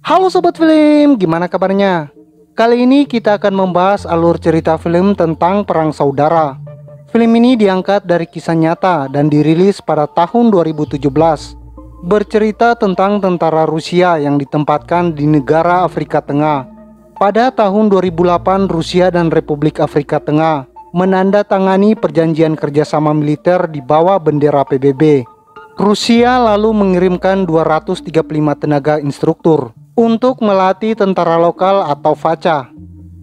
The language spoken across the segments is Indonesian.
Halo Sobat Film, gimana kabarnya? Kali ini kita akan membahas alur cerita film tentang Perang Saudara. Film ini diangkat dari kisah nyata dan dirilis pada tahun 2017. Bercerita tentang tentara Rusia yang ditempatkan di negara Afrika Tengah. Pada tahun 2008, Rusia dan Republik Afrika Tengah menandatangani perjanjian kerjasama militer di bawah bendera PBB. Rusia lalu mengirimkan 235 tenaga instruktur untuk melatih tentara lokal atau FACA.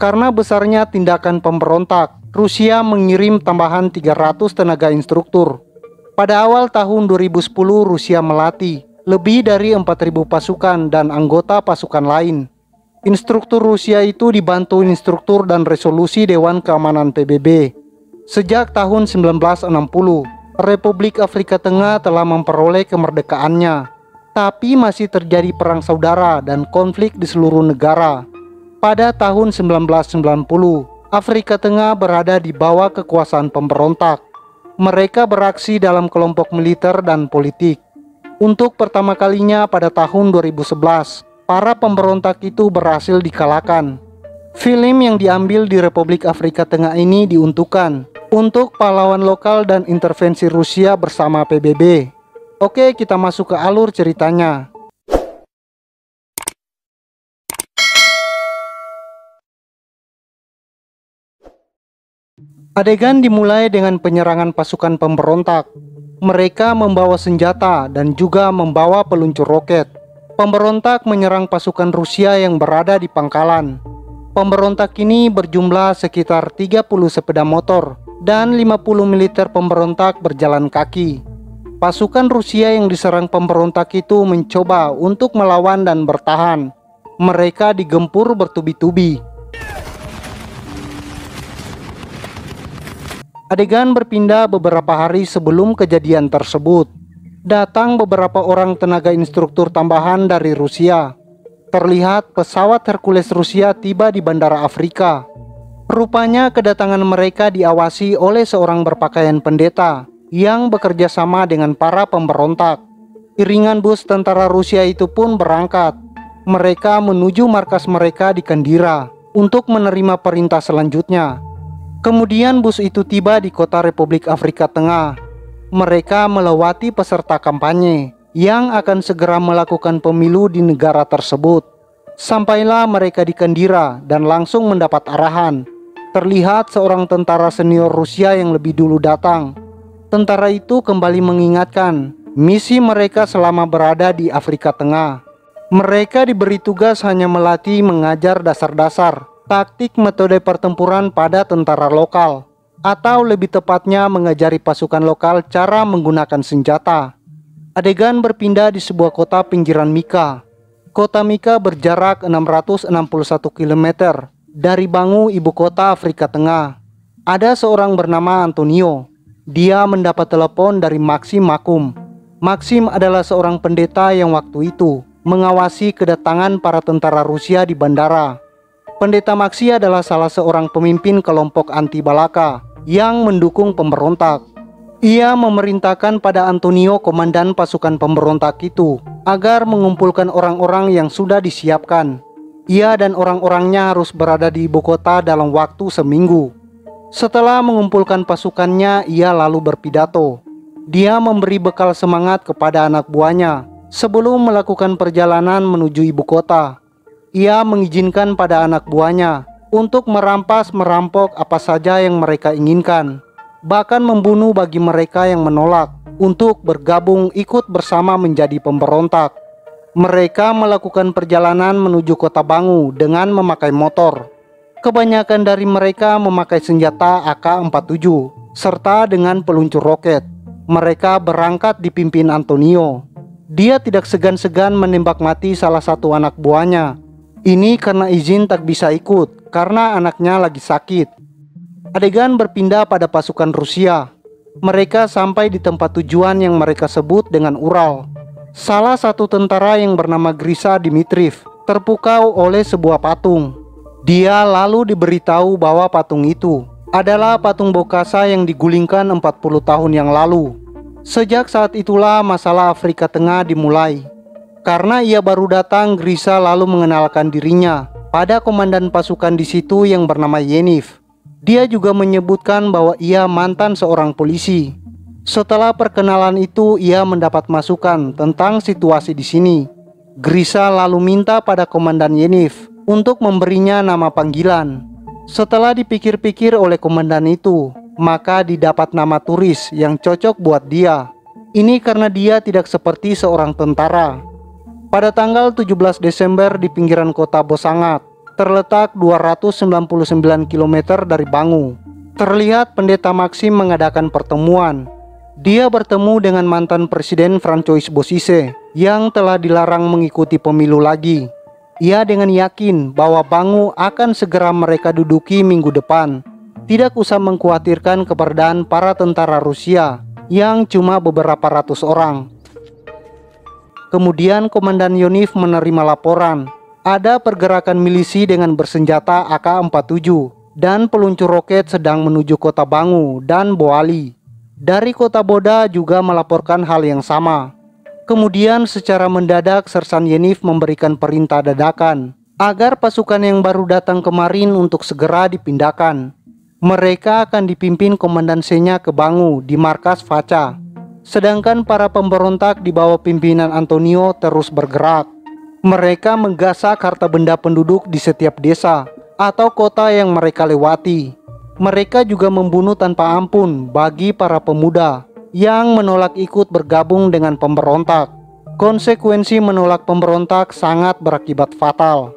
Karena besarnya tindakan pemberontak, Rusia mengirim tambahan 300 tenaga instruktur. Pada awal tahun 2010, Rusia melatih lebih dari 4.000 pasukan dan anggota pasukan lain. Instruktur Rusia itu dibantu instruktur dan resolusi Dewan Keamanan PBB. Sejak tahun 1960, Republik Afrika Tengah telah memperoleh kemerdekaannya. Tapi masih terjadi perang saudara dan konflik di seluruh negara. Pada tahun 1990, Afrika Tengah berada di bawah kekuasaan pemberontak. Mereka beraksi dalam kelompok militer dan politik. Untuk pertama kalinya pada tahun 2011, para pemberontak itu berhasil dikalahkan. Film yang diambil di Republik Afrika Tengah ini diuntukkan untuk pahlawan lokal dan intervensi Rusia bersama PBB. Oke, kita masuk ke alur ceritanya. Adegan dimulai dengan penyerangan pasukan pemberontak. Mereka membawa senjata dan juga membawa peluncur roket. Pemberontak menyerang pasukan Rusia yang berada di pangkalan. Pemberontak ini berjumlah sekitar 30 sepeda motor dan 50 militer pemberontak berjalan kaki. Pasukan Rusia yang diserang pemberontak itu mencoba untuk melawan dan bertahan. Mereka digempur bertubi-tubi. Adegan berpindah beberapa hari sebelum kejadian tersebut. Datang beberapa orang tenaga instruktur tambahan dari Rusia. Terlihat pesawat Hercules Rusia tiba di Bandara Afrika. Rupanya kedatangan mereka diawasi oleh seorang berpakaian pendeta yang bekerja sama dengan para pemberontak. Iringan bus tentara Rusia itu pun berangkat. Mereka menuju markas mereka di Kandira untuk menerima perintah selanjutnya. Kemudian bus itu tiba di kota Republik Afrika Tengah. Mereka melewati peserta kampanye yang akan segera melakukan pemilu di negara tersebut. Sampailah mereka di Kandira dan langsung mendapat arahan. Terlihat seorang tentara senior Rusia yang lebih dulu datang. Tentara itu kembali mengingatkan misi mereka selama berada di Afrika Tengah. Mereka diberi tugas hanya melatih mengajar dasar-dasar taktik metode pertempuran pada tentara lokal, atau lebih tepatnya mengajari pasukan lokal cara menggunakan senjata. Adegan berpindah di sebuah kota pinggiran Mika. Kota Mika berjarak 661 km dari Bangu, ibu kota Afrika Tengah. Ada seorang bernama Antonio. Dia mendapat telepon dari Maxim Makum. Maxim adalah seorang pendeta yang waktu itu mengawasi kedatangan para tentara Rusia di bandara. Pendeta Maxi adalah salah seorang pemimpin kelompok anti Balaka yang mendukung pemberontak. Ia memerintahkan pada Antonio, komandan pasukan pemberontak itu, agar mengumpulkan orang-orang yang sudah disiapkan. Ia dan orang-orangnya harus berada di ibu kota dalam waktu seminggu. Setelah mengumpulkan pasukannya, ia lalu berpidato. Dia memberi bekal semangat kepada anak buahnya sebelum melakukan perjalanan menuju ibu kota. Ia mengizinkan pada anak buahnya untuk merampok apa saja yang mereka inginkan, bahkan membunuh bagi mereka yang menolak untuk bergabung ikut bersama menjadi pemberontak. Mereka melakukan perjalanan menuju kota Bangu dengan memakai motor. Kebanyakan dari mereka memakai senjata AK-47 serta dengan peluncur roket. Mereka berangkat dipimpin Antonio. Dia tidak segan-segan menembak mati salah satu anak buahnya. Ini karena izin tak bisa ikut karena anaknya lagi sakit. Adegan berpindah pada pasukan Rusia. Mereka sampai di tempat tujuan yang mereka sebut dengan Ural. Salah satu tentara yang bernama Grisa Dimitriv terpukau oleh sebuah patung. Dia lalu diberitahu bahwa patung itu adalah patung Bokassa yang digulingkan 40 tahun yang lalu. Sejak saat itulah masalah Afrika Tengah dimulai. Karena ia baru datang, Grisha lalu mengenalkan dirinya pada komandan pasukan di situ yang bernama Yaniv. Dia juga menyebutkan bahwa ia mantan seorang polisi. Setelah perkenalan itu, ia mendapat masukan tentang situasi di sini. Grisha lalu minta pada komandan Yaniv untuk memberinya nama panggilan. Setelah dipikir-pikir oleh komandan itu, maka didapat nama turis yang cocok buat dia. Ini karena dia tidak seperti seorang tentara. Pada tanggal 17 Desember di pinggiran kota Bosangat, terletak 299 km dari Bangu, terlihat pendeta Maxim mengadakan pertemuan. Dia bertemu dengan mantan Presiden Francois Bozizé yang telah dilarang mengikuti pemilu lagi. Ia dengan yakin bahwa Bangu akan segera mereka duduki minggu depan. Tidak usah mengkhawatirkan keberadaan para tentara Rusia yang cuma beberapa ratus orang. Kemudian Komandan Yaniv menerima laporan ada pergerakan milisi dengan bersenjata AK-47 dan peluncur roket sedang menuju kota Bangu dan Boali. Dari kota Boda juga melaporkan hal yang sama. Kemudian secara mendadak Sersan Yaniv memberikan perintah dadakan agar pasukan yang baru datang kemarin untuk segera dipindahkan. Mereka akan dipimpin komandansenya ke Bangu di markas Faca. Sedangkan para pemberontak di bawah pimpinan Antonio terus bergerak. Mereka menggasak harta benda penduduk di setiap desa atau kota yang mereka lewati. Mereka juga membunuh tanpa ampun bagi para pemuda yang menolak ikut bergabung dengan pemberontak. Konsekuensi menolak pemberontak sangat berakibat fatal.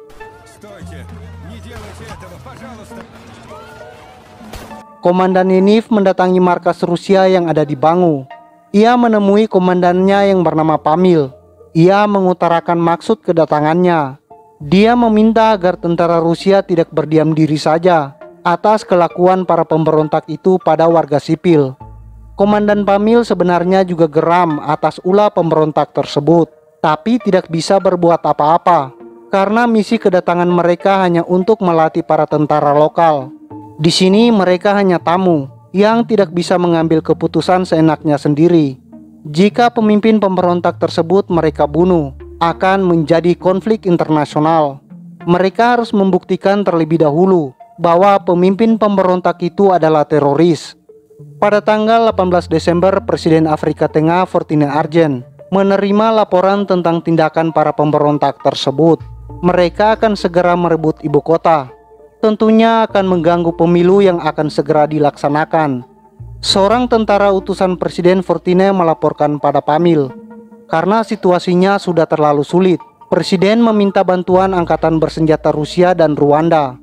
Komandan Yaniv mendatangi markas Rusia yang ada di Bangu. Ia menemui komandannya yang bernama Pamil. Ia mengutarakan maksud kedatangannya. Dia meminta agar tentara Rusia tidak berdiam diri saja atas kelakuan para pemberontak itu pada warga sipil. Komandan Pamil sebenarnya juga geram atas ulah pemberontak tersebut, tapi tidak bisa berbuat apa-apa karena misi kedatangan mereka hanya untuk melatih para tentara lokal. Di sini mereka hanya tamu yang tidak bisa mengambil keputusan seenaknya sendiri. Jika pemimpin pemberontak tersebut mereka bunuh, akan menjadi konflik internasional. Mereka harus membuktikan terlebih dahulu bahwa pemimpin pemberontak itu adalah teroris. Pada tanggal 18 Desember, Presiden Afrika Tengah Fortune Argent menerima laporan tentang tindakan para pemberontak tersebut. Mereka akan segera merebut ibu kota. Tentunya akan mengganggu pemilu yang akan segera dilaksanakan. Seorang tentara utusan Presiden Fortune melaporkan pada Pamil, karena situasinya sudah terlalu sulit. Presiden meminta bantuan angkatan bersenjata Rusia dan Rwanda.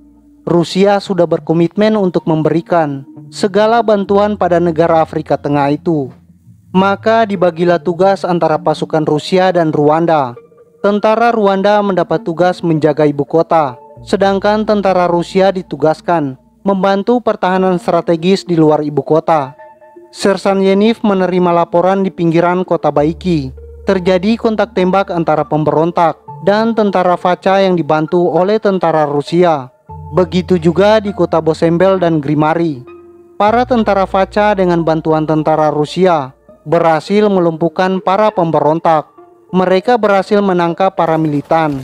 Rusia sudah berkomitmen untuk memberikan segala bantuan pada negara Afrika Tengah itu. Maka dibagilah tugas antara pasukan Rusia dan Rwanda. Tentara Rwanda mendapat tugas menjaga ibu kota, sedangkan tentara Rusia ditugaskan membantu pertahanan strategis di luar ibu kota. Sersan Yaniv menerima laporan di pinggiran kota Baiki. Terjadi kontak tembak antara pemberontak dan tentara Faca yang dibantu oleh tentara Rusia. Begitu juga di kota Bosembel dan Grimari. Para tentara Faca dengan bantuan tentara Rusia berhasil melumpuhkan para pemberontak. Mereka berhasil menangkap para militan.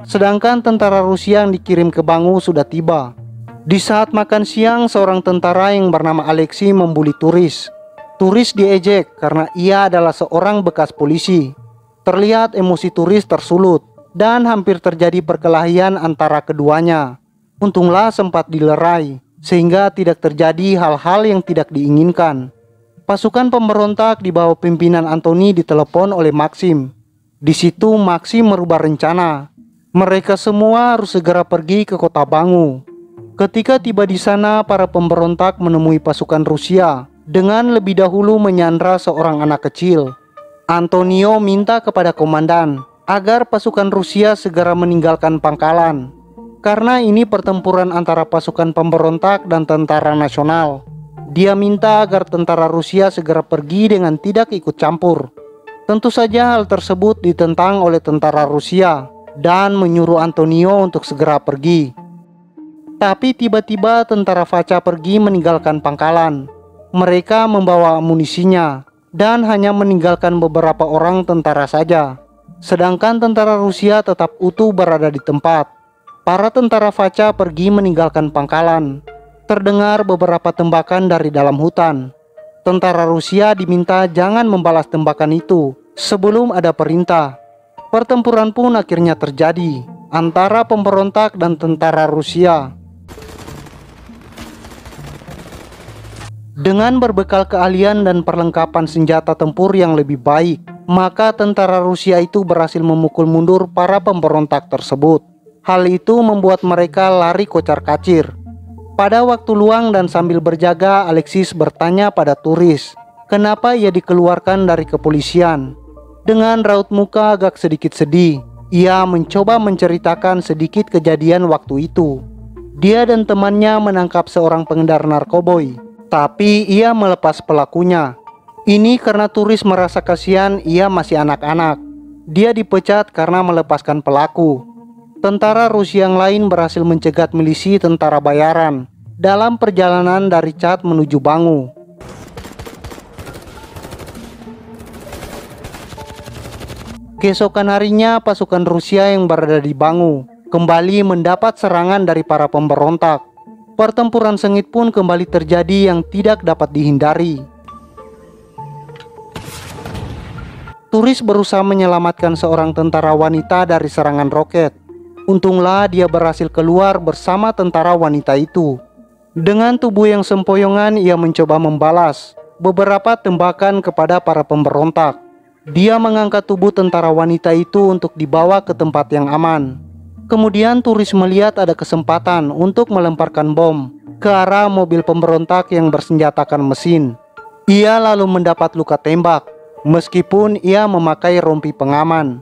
Sedangkan tentara Rusia yang dikirim ke Bangu sudah tiba. Di saat makan siang, seorang tentara yang bernama Alexei membuli turis. Turis diejek karena ia adalah seorang bekas polisi. Terlihat emosi turis tersulut dan hampir terjadi perkelahian antara keduanya. Untunglah sempat dilerai sehingga tidak terjadi hal-hal yang tidak diinginkan. Pasukan pemberontak di bawah pimpinan Antoni ditelepon oleh Maxim. Di situ Maxim merubah rencana. Mereka semua harus segera pergi ke kota Bangu. Ketika tiba di sana, para pemberontak menemui pasukan Rusia dengan lebih dahulu menyandra seorang anak kecil. Antonio minta kepada komandan agar pasukan Rusia segera meninggalkan pangkalan, karena ini pertempuran antara pasukan pemberontak dan tentara nasional. Dia minta agar tentara Rusia segera pergi dengan tidak ikut campur. Tentu saja hal tersebut ditentang oleh tentara Rusia dan menyuruh Antonio untuk segera pergi. Tapi tiba-tiba tentara Faca pergi meninggalkan pangkalan. Mereka membawa amunisinya. dan hanya meninggalkan beberapa orang tentara saja. Sedangkan tentara Rusia tetap utuh berada di tempat. Para tentara faca pergi meninggalkan pangkalan. Terdengar beberapa tembakan dari dalam hutan. Tentara Rusia diminta jangan membalas tembakan itu sebelum ada perintah. Pertempuran pun akhirnya terjadi antara pemberontak dan tentara Rusia. Dengan berbekal keahlian dan perlengkapan senjata tempur yang lebih baik, maka tentara Rusia itu berhasil memukul mundur para pemberontak tersebut. Hal itu membuat mereka lari kocar-kacir. Pada waktu luang dan sambil berjaga, Alexis bertanya pada turis, kenapa ia dikeluarkan dari kepolisian. Dengan raut muka agak sedikit sedih, ia mencoba menceritakan sedikit kejadian waktu itu. Dia dan temannya menangkap seorang pengedar narkoboy, tapi ia melepas pelakunya. Ini karena turis merasa kasihan ia masih anak-anak. Dia dipecat karena melepaskan pelaku. Tentara Rusia yang lain berhasil mencegat milisi tentara bayaran dalam perjalanan dari Chad menuju Bangu. Keesokan harinya pasukan Rusia yang berada di Bangu kembali mendapat serangan dari para pemberontak. Pertempuran sengit pun kembali terjadi yang tidak dapat dihindari. Turis berusaha menyelamatkan seorang tentara wanita dari serangan roket. Untunglah dia berhasil keluar bersama tentara wanita itu. Dengan tubuh yang sempoyongan ia mencoba membalas beberapa tembakan kepada para pemberontak. Dia mengangkat tubuh tentara wanita itu untuk dibawa ke tempat yang aman. Kemudian turis melihat ada kesempatan untuk melemparkan bom ke arah mobil pemberontak yang bersenjatakan mesin. Ia lalu mendapat luka tembak, meskipun ia memakai rompi pengaman.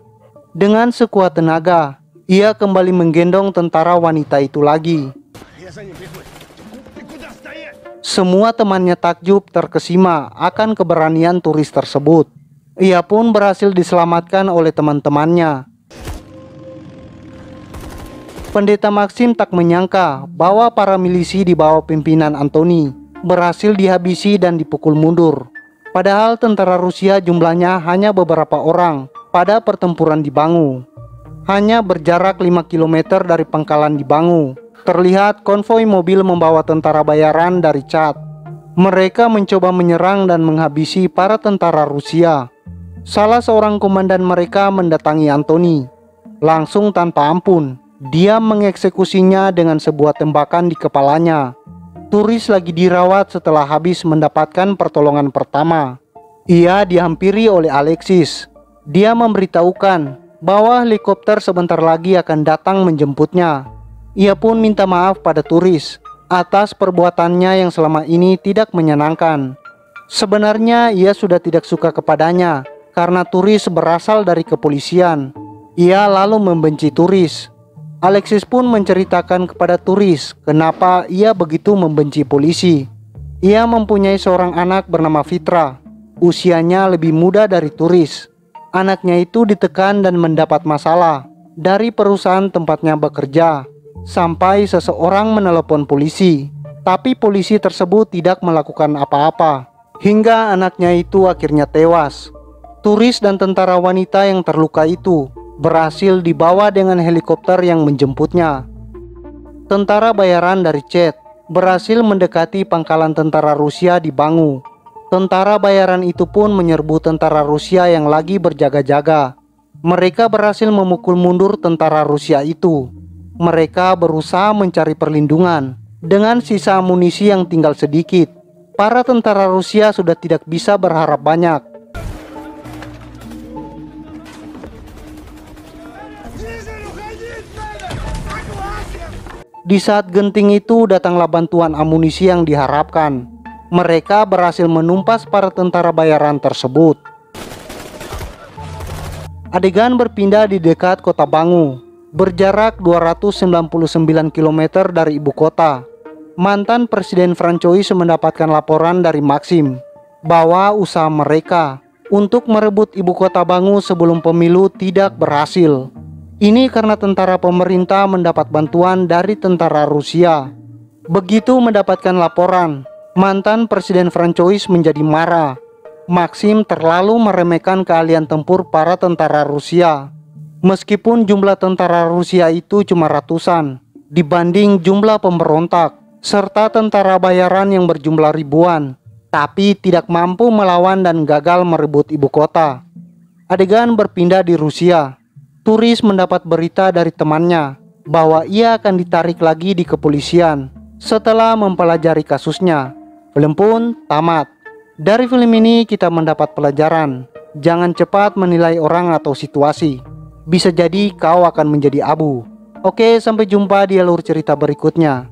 Dengan sekuat tenaga, ia kembali menggendong tentara wanita itu lagi. Semua temannya takjub terkesima akan keberanian turis tersebut. Ia pun berhasil diselamatkan oleh teman-temannya. Pendeta Maxim tak menyangka bahwa para milisi di bawah pimpinan Antoni berhasil dihabisi dan dipukul mundur. Padahal tentara Rusia jumlahnya hanya beberapa orang pada pertempuran di Bangu. Hanya berjarak 5 km dari pangkalan di Bangu, terlihat konvoi mobil membawa tentara bayaran dari Chad. Mereka mencoba menyerang dan menghabisi para tentara Rusia. Salah seorang komandan mereka mendatangi Antoni. Langsung tanpa ampun, dia mengeksekusinya dengan sebuah tembakan di kepalanya. Turis lagi dirawat setelah habis mendapatkan pertolongan pertama. Ia dihampiri oleh Alexis. Dia memberitahukan bahwa helikopter sebentar lagi akan datang menjemputnya. Ia pun minta maaf pada turis atas perbuatannya yang selama ini tidak menyenangkan. Sebenarnya ia sudah tidak suka kepadanya karena turis berasal dari kepolisian. Ia lalu membenci turis. Alexis pun menceritakan kepada turis kenapa ia begitu membenci polisi. Ia mempunyai seorang anak bernama Fitra. Usianya lebih muda dari turis. Anaknya itu ditekan dan mendapat masalah dari perusahaan tempatnya bekerja, sampai seseorang menelepon polisi. Tapi polisi tersebut tidak melakukan apa-apa, hingga anaknya itu akhirnya tewas. Turis dan tentara wanita yang terluka itu berhasil dibawa dengan helikopter yang menjemputnya. Tentara bayaran dari Chad berhasil mendekati pangkalan tentara Rusia di Bangu. Tentara bayaran itu pun menyerbu tentara Rusia yang lagi berjaga-jaga. Mereka berhasil memukul mundur tentara Rusia itu. Mereka berusaha mencari perlindungan. Dengan sisa amunisi yang tinggal sedikit, para tentara Rusia sudah tidak bisa berharap banyak. Di saat genting itu datanglah bantuan amunisi yang diharapkan. Mereka berhasil menumpas para tentara bayaran tersebut. Adegan berpindah di dekat kota Bangu, berjarak 299 km dari ibu kota. Mantan Presiden Francois mendapatkan laporan dari Maxim bahwa usaha mereka untuk merebut ibu kota Bangu sebelum pemilu tidak berhasil. Ini karena tentara pemerintah mendapat bantuan dari tentara Rusia. Begitu mendapatkan laporan, mantan Presiden Francois menjadi marah. Maxim terlalu meremehkan keahlian tempur para tentara Rusia. Meskipun jumlah tentara Rusia itu cuma ratusan dibanding jumlah pemberontak serta tentara bayaran yang berjumlah ribuan, tapi tidak mampu melawan dan gagal merebut ibu kota. Adegan berpindah di Rusia. Turis mendapat berita dari temannya bahwa ia akan ditarik lagi di kepolisian setelah mempelajari kasusnya. Film pun tamat. Dari film ini kita mendapat pelajaran, jangan cepat menilai orang atau situasi. Bisa jadi kau akan menjadi abu. Oke, sampai jumpa di alur cerita berikutnya.